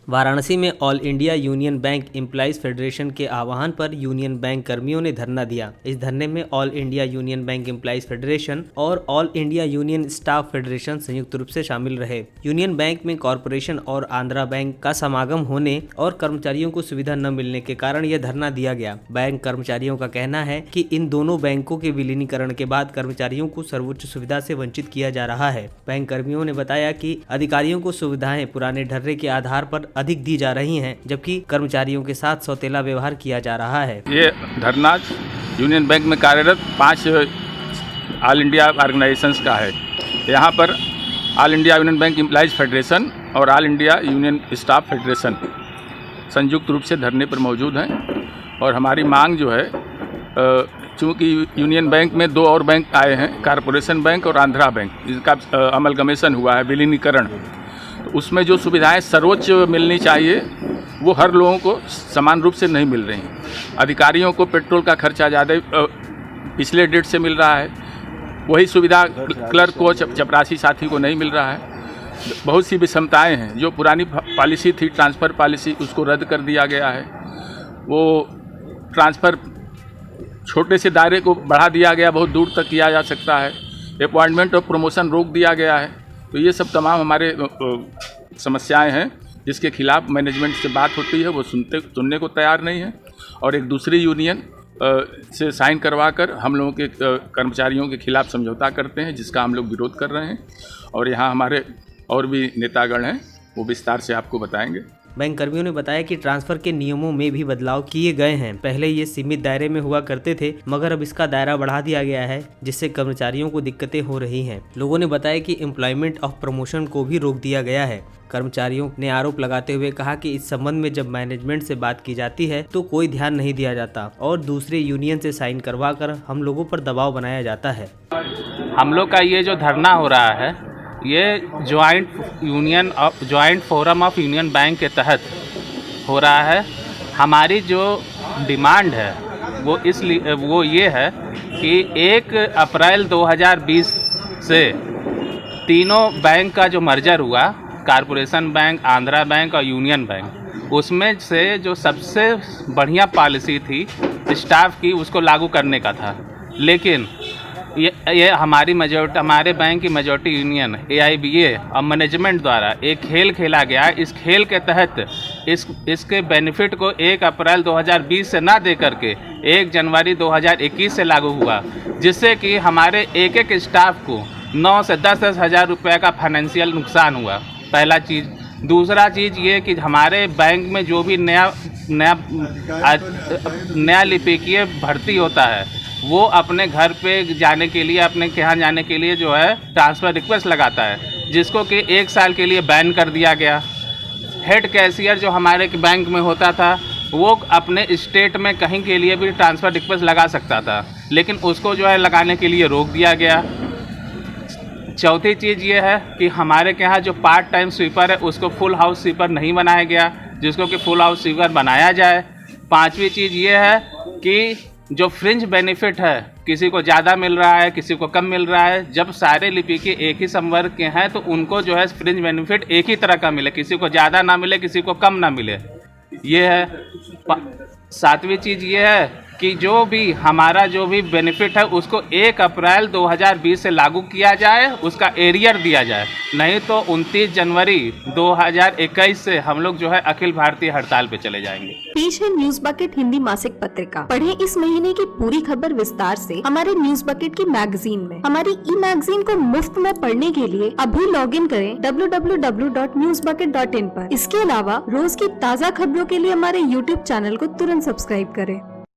वाराणसी में all India union bank employees federation के आह्वान पर यूनियन बैंक कर्मियों ने धरना दिया। इस धरने में all India union bank employees federation और all India union staff federation संयुक्त रूप से शामिल रहे। यूनियन बैंक में कॉरपोरेशन और आंध्रा बैंक का समागम होने और कर्मचारियों को सुविधा न मिलने के कारण यह धरना दिया गया। बैंक कर्मचारियों का कहना है कि इन दोनों बैंकों के विलीनीकरण के बाद कर्मचारियों को सर्वोच्च सुविधा से वंचित किया जा रहा है। बैंक कर्मियों ने बताया कि अधिकारियों को सुविधाएं पुराने ढर्रे के आधार पर अधिक दी जा रही हैं, जबकि कर्मचारियों के साथ सौतेला व्यवहार किया जा रहा है। ये धरना यूनियन बैंक में कार्यरत 5 ऑल इंडिया ऑर्गेनाइजेशंस का है। यहाँ पर all India union bank employees federation और all India union staff federation संयुक्त रूप से धरने पर मौजूद हैं। और हमारी मांग जो है, चूँकि यूनियन बैंक में 2 और बैंक आए हैं, कॉरपोरेशन बैंक और आंध्रा बैंक, जिसका अमलगमेशन हुआ है, विलीनीकरण, तो उसमें जो सुविधाएं सर्वोच्च मिलनी चाहिए वो हर लोगों को समान रूप से नहीं मिल रही हैं। अधिकारियों को पेट्रोल का खर्चा ज़्यादा पिछले डेट से मिल रहा है, वही सुविधा क्लर्क को, चपरासी साथी को नहीं मिल रहा है। बहुत सी विषमताएं हैं। जो पुरानी पॉलिसी थी ट्रांसफ़र पॉलिसी, उसको रद्द कर दिया गया है। वो ट्रांसफ़र छोटे से दायरे को बढ़ा दिया गया, बहुत दूर तक किया जा सकता है। अपॉइंटमेंट और प्रमोशन रोक दिया गया है। तो ये सब तमाम हमारे समस्याएं हैं जिसके खिलाफ मैनेजमेंट से बात होती है, वो सुनने को तैयार नहीं है और एक दूसरी यूनियन से साइन करवा कर हम लोगों के कर्मचारियों के खिलाफ समझौता करते हैं, जिसका हम लोग विरोध कर रहे हैं। और यहाँ हमारे और भी नेतागण हैं, वो विस्तार से आपको बताएंगे। बैंक कर्मियों ने बताया कि ट्रांसफर के नियमों में भी बदलाव किए गए हैं। पहले ये सीमित दायरे में हुआ करते थे, मगर अब इसका दायरा बढ़ा दिया गया है, जिससे कर्मचारियों को दिक्कतें हो रही हैं। लोगों ने बताया कि एम्प्लॉयमेंट ऑफ प्रमोशन को भी रोक दिया गया है। कर्मचारियों ने आरोप लगाते हुए कहा कि इस संबंध में जब मैनेजमेंट से बात की जाती है तो कोई ध्यान नहीं दिया जाता और दूसरे यूनियन से साइन करवा कर हम लोगों पर दबाव बनाया जाता है। हम लोग का ये जो धरना हो रहा है, ये joint forum of union bank के तहत हो रहा है। हमारी जो डिमांड है वो ये है कि 1 अप्रैल 2020 से तीनों बैंक का जो मर्जर हुआ, कॉरपोरेशन बैंक, आंध्रा बैंक और यूनियन बैंक, उसमें से जो सबसे बढ़िया पॉलिसी थी स्टाफ की, उसको लागू करने का था। लेकिन ये हमारे बैंक की मेजॉरिटी यूनियन AIBA और मैनेजमेंट द्वारा एक खेल खेला गया। इस खेल के तहत इसके बेनिफिट को 1 अप्रैल 2020 से ना दे करके 1 जनवरी 2021 से लागू हुआ, जिससे कि हमारे एक स्टाफ को 9 से 10 हज़ार रुपये का फाइनेंशियल नुकसान हुआ। पहला चीज़। दूसरा चीज़ ये कि हमारे बैंक में जो भी नया लिपिकीय भर्ती होता है, वो अपने घर पे जाने के लिए, अपने यहाँ जाने के लिए जो है ट्रांसफ़र रिक्वेस्ट लगाता है, जिसको कि 1 साल के लिए बैन कर दिया गया। हेड कैशियर जो हमारे बैंक में होता था, वो अपने स्टेट में कहीं के लिए भी ट्रांसफ़र रिक्वेस्ट लगा सकता था, लेकिन उसको जो है लगाने के लिए रोक दिया गया। चौथी चीज़ ये है कि हमारे के यहाँ जो पार्ट टाइम स्वीपर है, उसको फुल हाउस स्वीपर नहीं बनाया गया, जिसको कि फुल हाउस स्वीपर बनाया जाए। 5वीं चीज़ ये है कि जो फ्रिंज बेनिफिट है, किसी को ज़्यादा मिल रहा है, किसी को कम मिल रहा है। जब सारे लिपिकी एक ही संवर्ग के हैं तो उनको जो है फ्रिंज बेनिफिट एक ही तरह का मिले, किसी को ज़्यादा ना मिले, किसी को कम ना मिले। ये है। 7वीं चीज़ ये है कि जो भी बेनिफिट है उसको 1 अप्रैल 2020 से लागू किया जाए, उसका एरियर दिया जाए, नहीं तो 29 जनवरी 2021 से हम लोग जो है अखिल भारतीय हड़ताल पे चले जाएंगे। पेश है न्यूज बकेट हिंदी मासिक पत्रिका। पढ़ें इस महीने की पूरी खबर विस्तार से हमारे न्यूज बकेट की मैगजीन में। हमारी मैगजीन को मुफ्त में पढ़ने के लिए अभी लॉगिन करें www.newsbucket.in पर। इसके अलावा रोज की ताज़ा खबरों के लिए हमारे YouTube चैनल को तुरंत सब्सक्राइब करें।